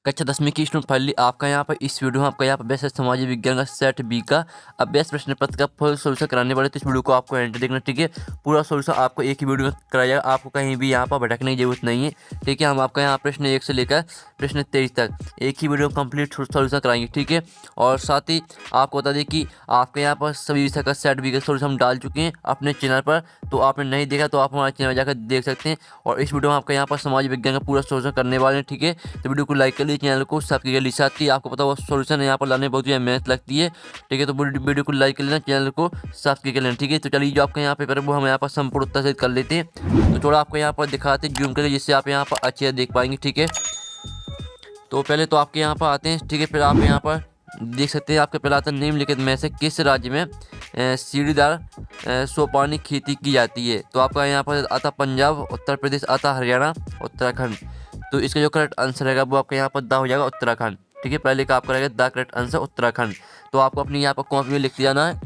कक्षा 10वीं की स्टूडेंट फाइनली आपका यहाँ पर इस वीडियो में आपका यहाँ पर बेस्ट सामाजिक विज्ञान का सेट बी का अभ्यास प्रश्न पत्र का फुल सोल्यूशन कराने वाले। तो इस वीडियो को आपको एंड देखना, ठीक है। पूरा सोल्यूशन आपको एक ही वीडियो में कराया जाएगा, आपको कहीं भी यहाँ पर भटकने की जरूरत नहीं है, ठीक है। हम आपका यहाँ प्रश्न 1 से लेकर प्रश्न 23 तक एक ही वीडियो में कंप्लीट सोल्यूशन कराएंगे, ठीक है। और साथ ही आपको बता दें कि आपके यहाँ पर सभी विषय का सेट बी का सोल्यूशन हम डाल चुके हैं अपने चैनल पर। तो आपने नहीं देखा तो आप हमारे चैनल जाकर देख सकते हैं। और इस वीडियो में आपका यहाँ पर समाज विज्ञान का पूरा सोल्यूशन करने वाले हैं, ठीक है। तो वीडियो को लाइक कर लीजिए, चैनल को सब्सक्राइब कर लीजिए। साथ ही आपको पता वो सोल्यूशन यहाँ पर लाने में बहुत ही मेहनत लगती है, ठीक है। तो वीडियो को लाइक कर लेना, चैनल को सब्सक्राइब कर लेना, ठीक है। तो चलिए जो आपका यहाँ पेपर है वो हम यहाँ पर संपूर्ण उत्तर से कर लेते हैं। तो थोड़ा आपको यहाँ पर दिखाते हैं जूम करके, जिससे आप यहाँ पर अच्छे से देख पाएंगे, ठीक है। तो पहले तो आपके यहाँ पर आते हैं, ठीक है। फिर आप यहाँ पर देख सकते हैं आपके पहले आता है निम्नलिखित में से किस राज्य में सीढ़ीदार सोपानी खेती की जाती है। तो आपका यहाँ पर आता पंजाब, उत्तर प्रदेश, आता हरियाणा, उत्तराखंड। तो इसका जो करेक्ट आंसर रहेगा वो आपका यहाँ पर द हो जाएगा उत्तराखंड, ठीक है। पहले का आपका रहेगा द करेक्ट आंसर उत्तराखंड। तो आपको अपनी यहाँ पर कॉपी में लिखते जाना है।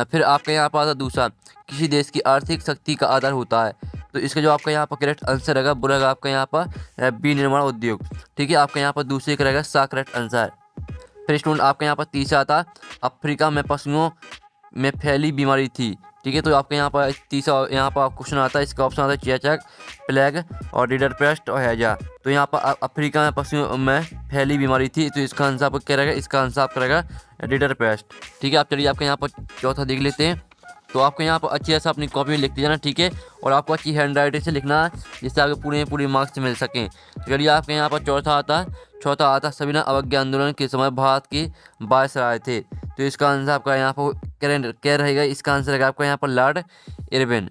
फिर आपका यहाँ पर आता दूसरा, किसी देश की आर्थिक शक्ति का आधार होता है। तो इसका जो आपका यहाँ पर करेक्ट आंसर रहेगा वो रहेगा आपका यहाँ पर विनिर्माण उद्योग, ठीक है। आपका यहाँ पर दूसरे का रहेगा सा करेक्ट आंसर। फिर स्टूडेंट आपका यहाँ पर तीसरा आता अफ्रीका में पशुओं में फैली बीमारी थी, ठीक है। तो आपके यहाँ पर तीसरा यहाँ पर क्वेश्चन आता है, इसका ऑप्शन आता है चेचक, प्लेग और रिडरपेस्ट और हैजा। तो यहाँ पर अफ्रीका में पशुओं में फैली बीमारी थी, तो इसका आंसर आपको क्या रहेगा, इसका आंसर आपका रहेगा रिडरपेस्ट, ठीक है। आप चलिए आपके यहाँ पर चौथा देख लेते हैं। तो आपको यहाँ पर अच्छी से अपनी कॉपी में लिखते जाना, ठीक है। और आपको अच्छी हैंड राइटिंग से लिखना है, जिससे आगे पूरे मार्क्स मिल सकें। तो चलिए आपके यहाँ पर चौथा आता सविनय अवज्ञा आंदोलन के समय भारत की वायसराय थे। तो इसका आंसर आपका यहाँ पर क्या रहेगा, इसका आंसर रहेगा आपका यहाँ पर लॉर्ड इरविन।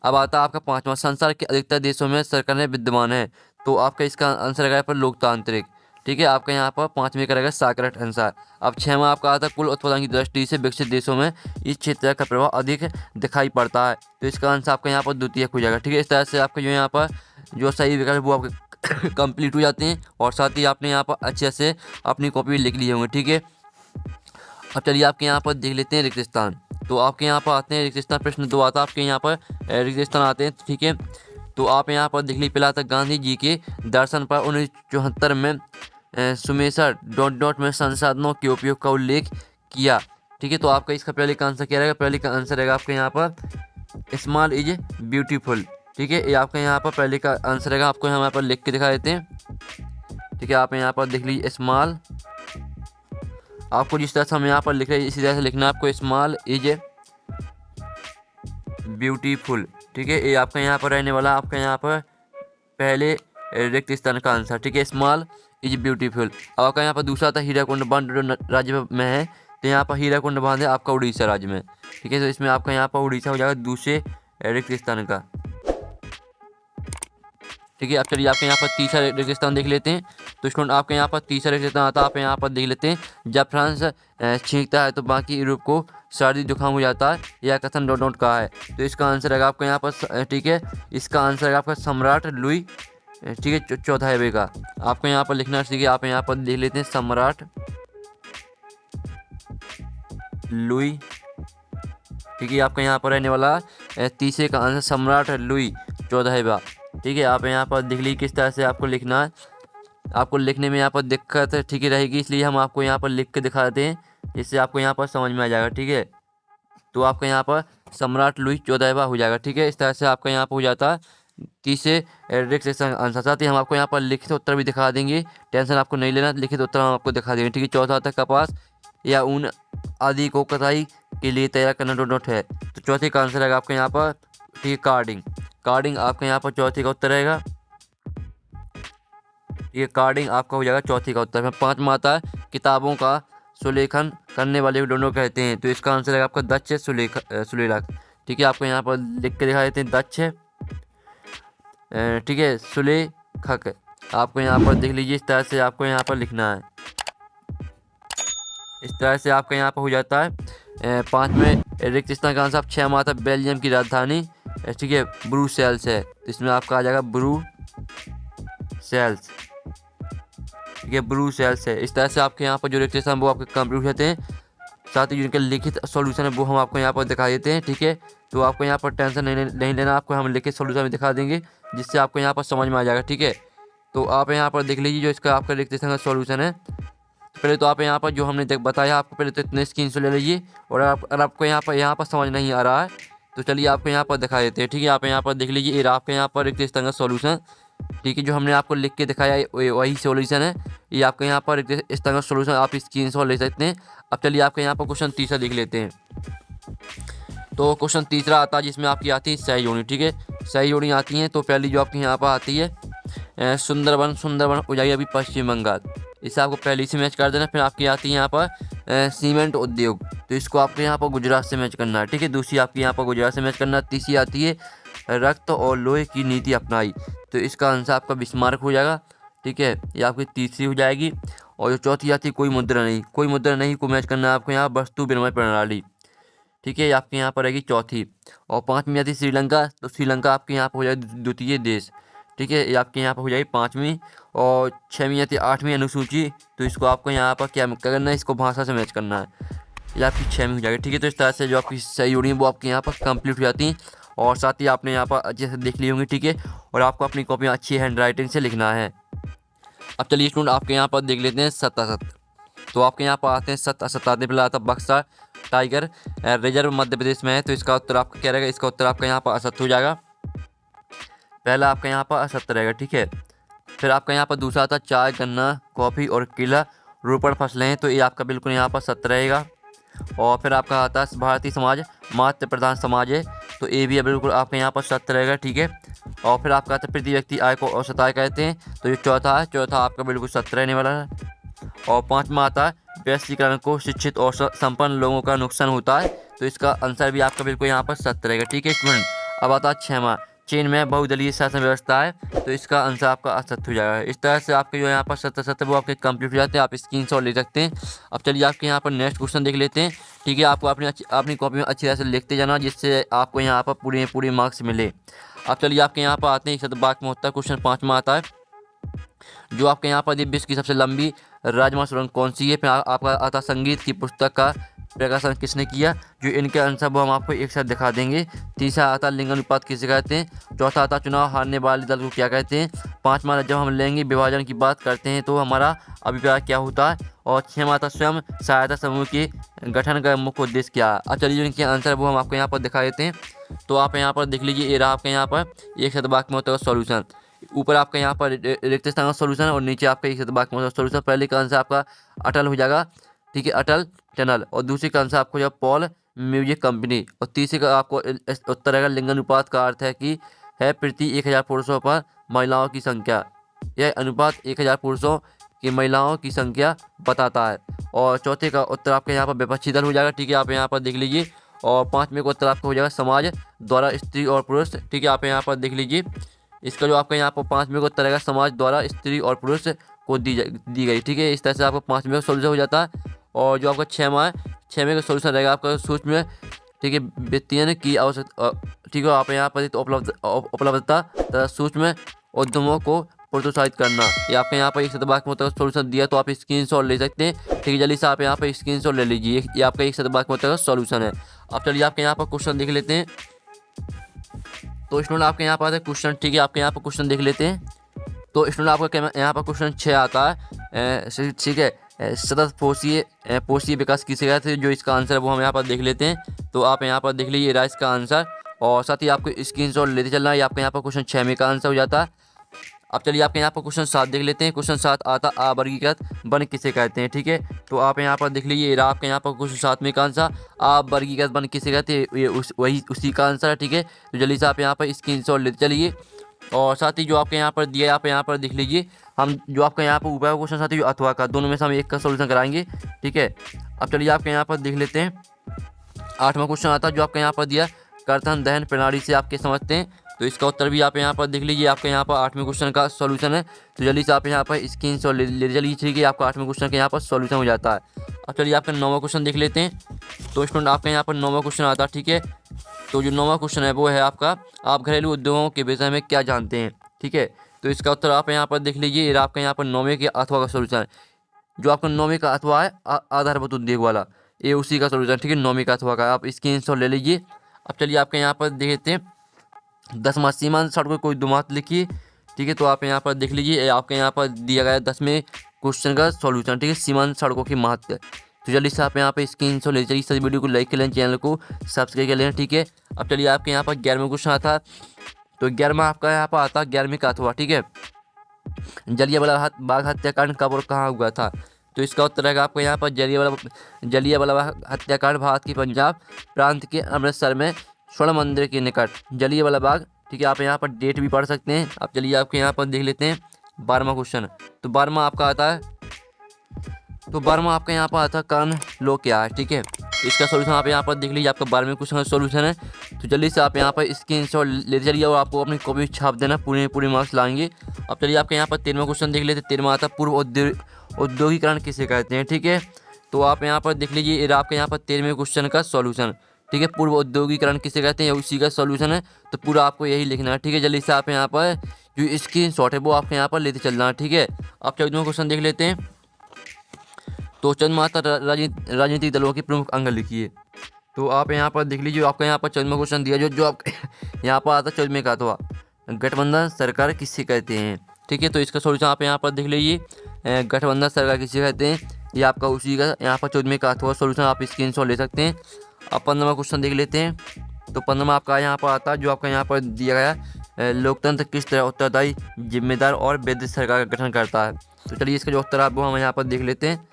अब आता है आपका पाँचवा, संसार के अधिकतर देशों में सरकारें विद्यमान है। तो आपका इसका आंसर रहेगा यहाँ पर लोकतांत्रिक, ठीक है। आपका यहाँ पर पाँचवें का रहेगा सा करेक्ट आंसर। अब छठवां आपका आता है कुल उत्पादन की दृष्टि से विकसित देशों में इस क्षेत्र का प्रभाव अधिक दिखाई पड़ता है। तो इसका आंसर आपका यहाँ पर द्वितीय हो जाएगा, ठीक है। इस तरह से आपका जो यहाँ पर जो सही विकल्प वो आपके कंप्लीट हो जाते हैं। और साथ ही आपने यहाँ पर अच्छे से अपनी कॉपी लिख लिए होंगे, ठीक है। अब चलिए आपके यहाँ पर देख लेते हैं रिक्तिस्थान। तो आपके यहाँ पर आते हैं रिक्तिस्थान, प्रश्न 2 आता है आपके यहाँ पर रिक्तिस्थान आते हैं, ठीक है। तो आप यहाँ पर देख लीजिए, पहला आता गांधी जी के दर्शन पर 1974 में सुमेशा डॉट में संसाधनों के उपयोग का उल्लेख किया, ठीक है। तो आपका इसका पहले का आंसर क्या रहेगा, पहले का आंसर रहेगा आपके यहाँ पर स्मॉल इज ब्यूटीफुल, ठीक है। ये आपका यहाँ पर पहले का आंसर रहेगा। आपको यहाँ पर लिख के दिखा देते हैं, ठीक है। आप यहाँ पर देख लीजिए स्मॉल, आपको जिस तरह से हम यहाँ पर लिख रहे हैं इसी तरह से लिखना है आपको, स्मॉल इज ब्यूटीफुल, ठीक है। ये आपका यहाँ पर रहने वाला आपका यहाँ पर पहले रिक्त स्थान का आंसर, ठीक है। Small is beautiful. अब आपका यहाँ पर दूसरा था हीराकुंड बांध राज्य में है। तो यहाँ पर हीराकुंड बांध है आपका उड़ीसा राज्य में, ठीक है। तो इसमें आपका यहाँ पर उड़ीसा हो जाएगा दूसरे रिक्त स्थान का, ठीक है। अब चलिए आपके यहाँ पर तीसरा रिक्त स्थान देख लेते हैं। तो स्टूडेंट आपके यहाँ पर तीसरा रिक्त स्थान आता है, आप यहाँ पर देख लेते हैं। जब फ्रांस छींकता है तो बाकी यूरोप को सर्दी जुकाम हो जाता है, यह कथन डॉट का है। तो इसका आंसर रहेगा आपको यहाँ पर, ठीक है। इसका आंसर रहेगा आपका सम्राट लुई, ठीक है, चौथा का। आपको यहाँ पर लिखना चाहिए, आप यहाँ पर देख लेते हैं सम्राट लुई, ठीक है। आपका यहाँ पर रहने वाला तीसरे का आंसर सम्राट लुई 14वां, ठीक है। आप यहाँ पर देख लीजिए किस तरह से आपको लिखना है। आपको लिखने में यहाँ पर दिक्कत ठीक है रहेगी, इसलिए हम आपको यहाँ पर लिख के दिखा देते हैं, जिससे आपको यहाँ पर समझ में आ जाएगा, ठीक है। तो आपका यहाँ पर सम्राट लुई 14वां हो जाएगा, ठीक है। इस तरह से आपका यहाँ पर हो जाता है तीसरे रिक्त स्थान आंसर। साथ ही हम आपको यहाँ पर लिखित उत्तर भी दिखा देंगे, टेंशन आपको नहीं लेना, लिखित उत्तर हम आपको दिखा देंगे, ठीक है। चौथा आता है कपास या ऊन आदि को कटाई के लिए तैयार करना डॉट है। तो चौथे का आंसर रहेगा आपके यहाँ पर, ठीक है, कार्डिंग आपके यहाँ पर चौथे का उत्तर रहेगा, ये कार्डिंग आपका हो जाएगा चौथी का उत्तर। पाँचवा आता है किताबों का सुलेखन करने वाले डोनो कहते हैं। तो इसका आंसर रहेगा आपका दक्ष सुलेखक, ठीक है। आपको यहाँ पर लिख के दिखा देते हैं दक्ष, ठीक है, सुलेखक। आपको यहाँ पर देख लीजिए इस तरह से आपको यहाँ पर लिखना है, इस तरह से आपका यहाँ पर हो जाता है। पाँचवें रिक्त स्थान का आंसर आप 6 आता है बेल्जियम की राजधानी, ठीक है, ब्रुसेल्स है। तो इसमें आपका आ जाएगा ब्रुसेल्स, ठीक है, ब्रुसेल्स है। इस तरह से आपके यहाँ पर जो रिक्त स्थान वो आपके कंप्लीट होते हैं। साथ ही जिनके लिखित सॉल्यूशन है वो हम आपको यहाँ पर दिखा देते हैं, ठीक है। तो आपको यहाँ पर टेंशन नहीं लेना, आपको हम लिखित सॉल्यूशन में दिखा देंगे, जिससे आपको यहाँ पर समझ में आ जाएगा, ठीक है। तो आप यहाँ पर देख लीजिए जो इसका आपका रिक्त स्थान का सॉल्यूशन है। पहले तो आप यहाँ पर जो हमने बताया आपको, पहले तो इतने स्क्रीनशॉट ले लीजिए। और अगर आपको यहाँ पर समझ नहीं आ रहा है तो चलिए आपको यहाँ पर दिखा देते हैं, ठीक है। आप यहाँ पर देख लीजिए, ये आपके यहाँ पर रिक्त स्थान का सॉल्यूशन, ठीक है, जो हमने आपको लिख के दिखाया है वही सॉल्यूशन है। ये आपके यहाँ पर रिक्त स्थान का सॉल्यूशन आप स्क्रीनशॉट ले सकते हैं। अब चलिए आपके यहाँ पर क्वेश्चन तीसरा देख लेते हैं। तो क्वेश्चन तीसरा आता है जिसमें आपकी आती है सही जोड़ी, ठीक है, सही जोड़ी आती हैं। तो पहली जो आपके यहाँ पर आती है सुंदरबन हो जाएगी अभी पश्चिम बंगाल, इसे आपको पहले से मैच कर देना। फिर आपकी आती है यहाँ पर सीमेंट उद्योग, तो इसको आपको यहाँ पर गुजरात से मैच करना है, ठीक है। दूसरी आपकी यहाँ पर गुजरात से मैच करना है। तीसरी आती है रक्त और लोहे की नीति अपनाई, तो इसका आंसर आपका बिस्मार्क हो जाएगा, ठीक है, ये आपकी तीसरी हो जाएगी। और जो चौथी आती है कोई मुद्रा नहीं को मैच करना है आपको यहाँ वस्तु विनिमय प्रणाली, ठीक है, ये आपके यहाँ पर रहेगी चौथी। और पाँचवीं आती है श्रीलंका, तो श्रीलंका आपके यहाँ पर हो जाएगी द्वितीय देश, ठीक है, ये आपके यहाँ पर हो जाएगी पाँचवीं। और छवीं आती है आठवीं अनुसूची, तो इसको आपको यहाँ पर क्या करना है, इसको भाषा से मैच करना है, ये आपकी छवीं हो जाएगी, ठीक है। तो इस तरह से जो आपकी सही जोड़ी है वो आपके यहाँ पर कंप्लीट हो जाती हैं। और साथ ही आपने यहाँ पर अच्छे से देख ली होंगी, ठीक है। और आपको अपनी कॉपी में अच्छी हैंड राइटिंग से लिखना है। अब चलिए स्टूडेंट आपके यहाँ पर देख लेते हैं सत असत। तो आपके यहाँ पर आते हैं सत असत आते पहले आता है बक्सर टाइगर रिजर्व मध्य प्रदेश में है, तो इसका उत्तर आपका क्या रहेगा, इसका उत्तर आपका यहाँ पर असत हो जाएगा। पहला आपका यहाँ पर असत रहेगा, ठीक है। फिर आपका यहाँ पर दूसरा आता है चाय गन्ना कॉफ़ी और केला रोपण फसलें हैं, तो ये आपका बिल्कुल यहाँ पर सत्य रहेगा। और फिर आपका आता है भारतीय समाज मातृ प्रधान समाज है, तो ये भी बिल्कुल आपके यहाँ पर सत्य रहेगा, ठीक है। और फिर आपका आता है प्रति व्यक्ति आय को औसत आय कहते हैं, तो ये चौथा आपका बिल्कुल सत्य रहने वाला है। और पाँचवा आता है वैश्वीकरण को शिक्षित और संपन्न लोगों का नुकसान होता है, तो इसका आंसर भी आपका बिल्कुल यहाँ पर सत्य रहेगा, ठीक है स्टूडेंट। अब आता है छठवां चीन में बहुदलीय शासन व्यवस्था है, तो इसका आंसर आपका असत्य हो जाएगा। इस तरह से आपके जो यहाँ पर सत्य वो आपके कंप्लीट हो जाते हैं, आप स्क्रीनशॉट ले सकते हैं। अब चलिए आपके यहाँ पर नेक्स्ट क्वेश्चन देख लेते हैं, ठीक है। आपको अपनी कॉपी में अच्छी तरह से लिखते जाना, जिससे आपको यहाँ पर पूरे मार्क्स मिले। अब चलिए आपके यहाँ पर आते हैं शतवाक्य महोत्तर, क्वेश्चन पाँचवा आता है जो आपके यहाँ पर विश्व की सबसे लंबी राजमार्ग सुरंग कौन सी है। फिर आपका आता संगीत की पुस्तक का प्रकाशन किसने किया, जो इनके आंसर वो हम आपको एक साथ दिखा देंगे। तीसरा आता लिंगानुपात किसे कहते हैं। चौथा आता चुनाव हारने वाले दल को क्या कहते हैं। पाँचवा जब हम लैंगिक विभाजन की बात करते हैं तो हमारा अभिप्राय क्या होता है। और छठवां आता स्वयं सहायता समूह के गठन का मुख्य उद्देश्य क्या है। अब चलिए इनके आंसर वो हम आपको यहाँ पर दिखा देते हैं। तो आप यहाँ पर देख लीजिए, ये रहा आपके यहाँ पर एक शतवाक्य महोत्तर का सॉल्यूशन। ऊपर आपका यहाँ पर रिक्त स्थान का सॉल्यूशन और नीचे आपका एक शतवाक्य महोत्तर सॉल्यूशन। पहले का आंसर आपका अटल हो जाएगा, ठीक है, अटल टनल। और दूसरे का आंसर आपको जब पॉल म्यूजिक कंपनी। और तीसरे का आपको उत्तर रहेगा लिंगानुपात का अर्थ है कि है प्रति 1000 पुरुषों पर महिलाओं की संख्या। यह अनुपात 1000 पुरुषों की महिलाओं की संख्या बताता है। और चौथे का उत्तर आपके यहाँ पर विपक्षी दल हो जाएगा, ठीक है, आप यहाँ पर देख लीजिए। और पाँचवें का उत्तर आपका हो जाएगा समाज द्वारा स्त्री और पुरुष, ठीक है, आप यहाँ पर देख लीजिए। इसका जो आपका यहाँ पर पाँचवें का उत्तर रहेगा समाज द्वारा स्त्री और पुरुष को दी गई, ठीक है। इस तरह से आपका पाँचवें का सोल्यूशन हो जाता है। और जो आपका छठवां का सोल्यूशन रहेगा आपका सूक्ष्म, ठीक है, वित्तीय की आवश्यकता, ठीक है, आप यहाँ पर उपलब्धता तथा सूक्ष्म उद्यमों को प्रोत्साहित करना। ये आपके यहाँ पर एक शतवाक्य महोत्तर का सोल्यूशन दिया, तो आप स्क्रीनशॉट ले सकते हैं, ठीक है। जल्दी से आप यहाँ पर स्क्रीनशॉट ले लीजिए, ये आपका एक शतवाक्य महोत्तर का सोल्यूशन है। अब चलिए आपके यहाँ पर क्वेश्चन देख लेते हैं। तो स्टूडेंट आपके यहाँ पर क्वेश्चन, ठीक है, आपके यहाँ पर क्वेश्चन देख लेते हैं। तो स्टूडेंट आपका यहाँ पर क्वेश्चन 6 आता है, ठीक है, सतत पोषीय विकास किसे कहते हैं, जो इसका आंसर है वो हम यहाँ पर देख लेते हैं। तो आप यहाँ पर देख लीजिए रहा इसका आंसर, और साथ ही आपको स्क्रीनशॉट लेते चलना है। आपका यहाँ पर क्वेश्चन 6 में का आंसर हो जाता है। अब चलिए आपके यहाँ पर क्वेश्चन 7 देख लेते हैं। क्वेश्चन 7 आता अवर्गीकृत वन किसे कहते हैं, ठीक है। तो आप यहाँ पर देख लीजिए रहा आपके यहाँ पर क्वेश्चन 7 में का आंसर अवर्गीकृत वन किसे कहते हैं, ये उसी का आंसर है, ठीक है। तो जल्दी से आप यहाँ पर स्क्रीनशॉट लेते चलिए। और साथ ही जो आपके यहाँ पर दिया है आप यहाँ पर देख लीजिए, हम जो आपका यहाँ पर ऊपर क्वेश्चन साथ ही जो अथवा का, दोनों में से हम एक का सोल्यूशन कराएंगे, ठीक है। अब चलिए आपके यहाँ पर देख लेते हैं। 8वां क्वेश्चन आता है जो आपका यहाँ पर दिया कर्तन दहन प्रणाली से आपके समझते हैं, तो इसका उत्तर भी आप यहाँ पर देख लीजिए, आपके यहाँ पर 8वें क्वेश्चन का सॉल्यूशन है। तो जल्दी से आप यहाँ पर स्क्रीनशॉट ले चलिए, ठीक है, आपका 8वें क्वेश्चन का यहाँ पर सॉल्यूशन हो जाता है। अब चलिए आपका 9वां क्वेश्चन देख लेते हैं। तो स्टूडेंट आपके यहाँ पर 9वां क्वेश्चन आता है, ठीक है। तो जो 9वां क्वेश्चन है वो है आपका आप घरेलू उद्योगों के विषय में क्या जानते हैं, ठीक है। तो इसका उत्तर आप यहाँ पर देख लीजिए, ये आपका यहाँ पर 9वें के अथवा का सॉल्यूशन, जो आपका 9वें का अथवा है आधारभूत उद्योग वाला, ये उसी का सॉल्यूशन, ठीक है, 9वें का अथवा का, आप स्क्रीनशॉट ले लीजिए। अब चलिए आपके यहाँ पर देखते हैं 10वां सीमांत सड़कों कोई दुमात लिखिए, ठीक है। तो आप यहाँ पर देख लीजिए, आपके यहाँ पर दिया गया 10वें क्वेश्चन का सॉल्यूशन, ठीक है, सीमांत सड़कों की महत्व। तो जल्दी से आप यहाँ पर स्क्रीनशॉट ले चलिए, सभी वीडियो को लाइक कर लें, चैनल को सब्सक्राइब कर लें, ठीक है। अब चलिए आपके यहाँ पर 11वां क्वेश्चन आता। तो 11वां आपका यहाँ पर आता 11वीं का हुआ, ठीक है, जलियांवाला बाग हत्याकांड कब और कहाँ हुआ था। तो इसका उत्तर रहेगा आपको यहाँ पर जलियांवाला बाग हत्याकांड भारत की पंजाब प्रांत के अमृतसर में स्वर्ण मंदिर के निकट जलियांवाला बाग, ठीक है। आप यहाँ पर डेट भी पढ़ सकते हैं। अब चलिए आपके यहाँ पर देख लेते हैं 12वां क्वेश्चन। तो 12वां आपका आता है, तो 12वां आपका यहाँ पर आता है कान लो क्या है, ठीक है। इसका सोल्यूशन आप यहाँ पर देख लीजिए, आपका 12वें क्वेश्चन का सोल्यूशन है। तो जल्दी से आप यहाँ पर स्क्रीनशॉट ले चलिए और आपको अपनी कॉपी छाप देना, पूरे मार्क्स लाएंगे। अब चलिए आपके यहाँ पर 13वां क्वेश्चन देख लेते हैं। 13वां आता पूर्व औद्योगिकरण किसे कहते हैं, ठीक है। तो आप यहाँ पर देख लीजिए, ये आपके यहाँ पर 13वें क्वेश्चन का सॉल्यूशन, ठीक है, पूर्व औद्योगिकरण किसे कहते हैं, उसी का सॉल्यूशन है। तो पूरा आपको यही लिखना है, ठीक है। जल्दी से आप यहाँ पर जो स्क्रीनशॉट है वो आपके यहाँ पर लेते चलना है, ठीक है। आप 14वां क्वेश्चन देख लेते हैं। तो चंद्रमाता राजनीतिक दलों के प्रमुख अंग लिखिए। तो आप यहाँ पर देख लीजिए, आपका यहाँ पर 14वां क्वेश्चन दिया जो आप यहाँ पर आता 14वें का तो गठबंधन सरकार किसे कहते हैं, ठीक है। तो इसका सोल्यूशन आप यहाँ पर देख लीजिए, गठबंधन सरकार किसे कहते हैं, ये आपका उसी का यहाँ पर 14वें का हुआ सोल्यूशन, आप स्क्रीनशॉट ले सकते हैं। अब 15वां क्वेश्चन देख लेते हैं। तो 15वां आपका यहाँ पर आता जो आपका यहाँ पर दिया गया, लोकतंत्र किस तरह उत्तरदायी, जिम्मेदार और वैध सरकार का गठन करता है। तो चलिए इसका जो उत्तर आप वो हम यहाँ पर देख लेते हैं,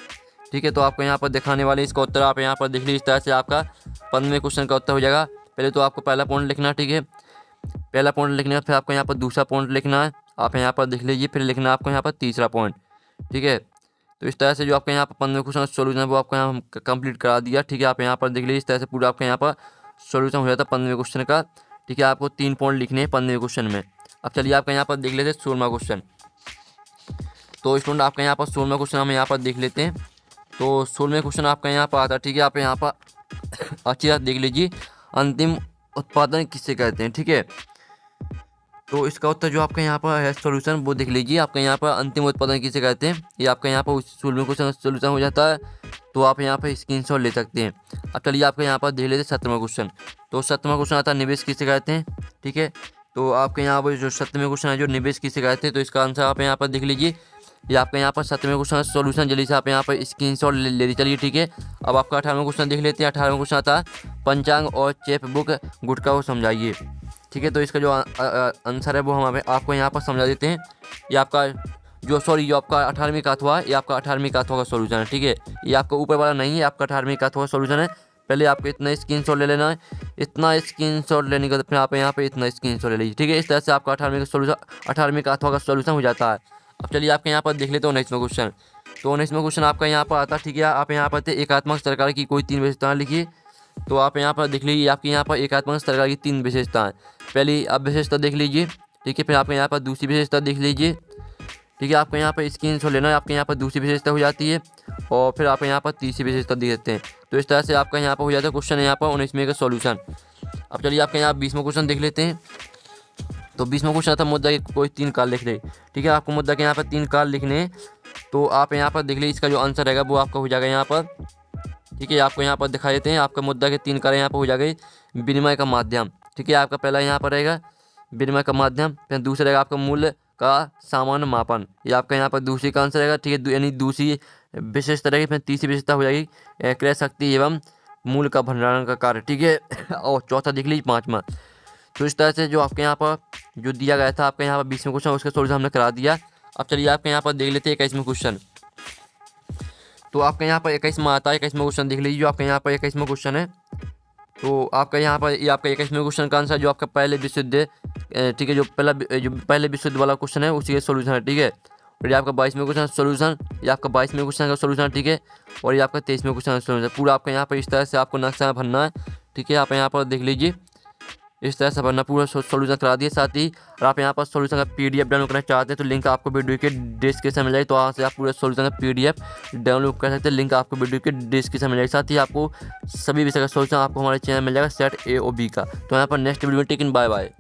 ठीक है। तो आपको यहाँ पर दिखाने वाले इसका उत्तर आप यहाँ पर देख लीजिए, इस तरह से आपका 15वें क्वेश्चन का उत्तर हो जाएगा। पहले तो आपको पहला पॉइंट लिखना है, ठीक है, पहला पॉइंट लिखना है, फिर आपको यहाँ पर दूसरा पॉइंट लिखना है, आप यहाँ पर देख लीजिए, फिर लिखना है आपको यहाँ पर तीसरा पॉइंट, ठीक है। तो इस तरह से जो आपका यहाँ पर 15वें क्वेश्चन का सोल्यूशन है वो आपको यहाँ कंप्लीट करा दिया, ठीक है। आप यहाँ पर देख लीजिए, इस तरह से पूरा आपका यहाँ पर सोल्यूशन हो जाता है 15वें क्वेश्चन का, ठीक है। आपको 3 पॉइंट लिखने हैं 15वें क्वेश्चन में। अब चलिए आपका यहाँ पर देख लेते हैं 16वां क्वेश्चन। तो स्टूडेंट आपका यहाँ पर 16वां क्वेश्चन हम यहाँ पर देख लेते हैं। तो 16वें क्वेश्चन आपका यहाँ पर आता है, ठीक है। आप यहाँ पर अच्छी तरह देख लीजिए, अंतिम उत्पादन किसे कहते हैं, ठीक है। तो इसका उत्तर जो आपका यहाँ पर है सॉल्यूशन वो देख लीजिए, आपका यहाँ पर अंतिम उत्पादन किसे कहते हैं, ये आपका यहाँ पर 16वें क्वेश्चन सॉल्यूशन हो जाता है। तो आप यहाँ पर स्क्रीनशॉट ले सकते हैं। अब चलिए आपका यहाँ पर देख लेते हैं 17वां क्वेश्चन। तो 17वां क्वेश्चन आता है निवेश किसे कहते हैं, ठीक है। तो आपके यहाँ पर जो 17वें क्वेश्चन है जो निवेश किसे कहते हैं, तो इसका आंसर आप यहाँ पर देख लीजिए, ये आपका यहाँ पर 17वें क्वेश्चन सॉल्यूशन, जल्दी से आप यहाँ पर स्क्रीनशॉट ले चलिए, ठीक है। अब आपका 18वां क्वेश्चन देख लेते हैं। 18वां क्वेश्चन आता है पंचांग और चेक बुक गुटका को समझाइए, ठीक है। तो इसका जो आंसर है वो हम आपको यहाँ पर समझा देते हैं। ये आपका जो आपका 18वीं का हुआ, ये आपका 18वीं का का सॉल्यूशन है, ठीक है। ये आपका ऊपर वाला नहीं है, आपका 18वीं का सॉल्यूशन है। पहले आपको इतना स्क्रीनशॉट ले लेना है, इतना स्क्रीनशॉट लेने के बाद फिर आप यहाँ पे इतना स्क्रीनशॉट ले लीजिए, ठीक है। इस तरह से आपका 18वीं का सॉल्यूशन हो जाता है। अब चलिए आपके यहाँ पर देख लेते हैं 19वां क्वेश्चन। तो 19वां क्वेश्चन आपका यहाँ पर आता है, ठीक है। आप यहाँ पर एकात्मक सरकार की कोई 3 विशेषताएं लिखिए। तो आप यहाँ पर देख लीजिए, आपके यहाँ पर एकात्मक सरकार की 3 विशेषताएं। पहली आप विशेषता देख लीजिए, ठीक है। फिर आपके यहाँ पर दूसरी विशेषता देख लीजिए, ठीक है। आपको यहाँ पर स्क्रीनशॉट लेना है, आपके यहाँ पर दूसरी विशेषता हो जाती है और फिर आप यहाँ पर तीसरी विशेषता देख सकते हैं। तो इस तरह से आपका यहाँ पर हो जाता है क्वेश्चन यहाँ पर 19वें का सॉल्यूशन। अब चलिए आपके यहाँ 20वां क्वेश्चन देख लेते हैं। तो 20वां क्वेश्चन आता मुद्दा के कोई 3 काल लिख दे, ठीक है। आपको मुद्दा के यहाँ पर 3 काल लिखने हैं। तो आप यहाँ पर देख लीजिए, इसका जो आंसर रहेगा वो आपका हो जाएगा यहाँ पर, ठीक है। आपको यहाँ पर दिखा देते हैं, आपका मुद्दा के 3 काल यहाँ पर हो जाएगा विनिमय का माध्यम, ठीक है। आपका पहला यहाँ पर रहेगा विनिमय का माध्यम, फिर दूसरा रहेगा आपका मूल्य का सामान्य मापन, ये आपका यहाँ पर दूसरी का आंसर रहेगा, ठीक है। यानी दूसरी विशेषता रहेगी, फिर तीसरी विशेषता हो जाएगी क्रय शक्ति एवं मूल्य का भंडारण का कार्य, ठीक है। और चौथा देख लीजिए 5वां। तो इस तरह से जो आपके यहाँ पर जो दिया गया था आपके यहाँ पर 20वें क्वेश्चन, उसका सोल्यूशन हमने करा दिया। अब चलिए आपके यहाँ पर देख लेते हैं 21वें क्वेश्चन। तो आपके यहाँ पर 21वां आता है, 21वां क्वेश्चन देख लीजिए, जो आपके यहाँ पर 21वां क्वेश्चन है। तो आपका यहाँ पर ये आपका 21वें क्वेश्चन का आंसर जो आपका पहले विश्व युद्ध, ठीक है, जो पहले विश्व युद्ध वाला क्वेश्चन है उसी का सोल्यूशन है, ठीक है। और ये आपका 22वें क्वेश्चन सोल्यूशन, ये आपका 22वें क्वेश्चन का सोल्यूशन है, ठीक है। और ये आपका 23वें क्वेश्चन का सोल्यूशन। पूरा आपका यहाँ पर इस तरह से आपको नक्शा भरना है, ठीक है। आप यहाँ पर देख लीजिए, इस तरह से भरना, पूरा सोल्यूशन करा दिए। साथ ही अगर आप यहाँ पर सोल्यूशन का PDF डाउनलोड करना चाहते हैं तो लिंक आपको वीडियो के डिस्क्रिप्शन में मिल जाएगी, तो वहाँ से आप पूरा सोल्यूशन का PDF डाउनलोड कर सकते हैं। लिंक आपको वीडियो के डिस्क्रिप्शन में मिल जाएगी। साथ ही आपको सभी विषय का सोल्यूशन आपको हमारे चैनल में मिल जाएगा सेट A और B का। तो यहाँ पर नेक्स्ट वीडियो में टेकिन बाय बाय।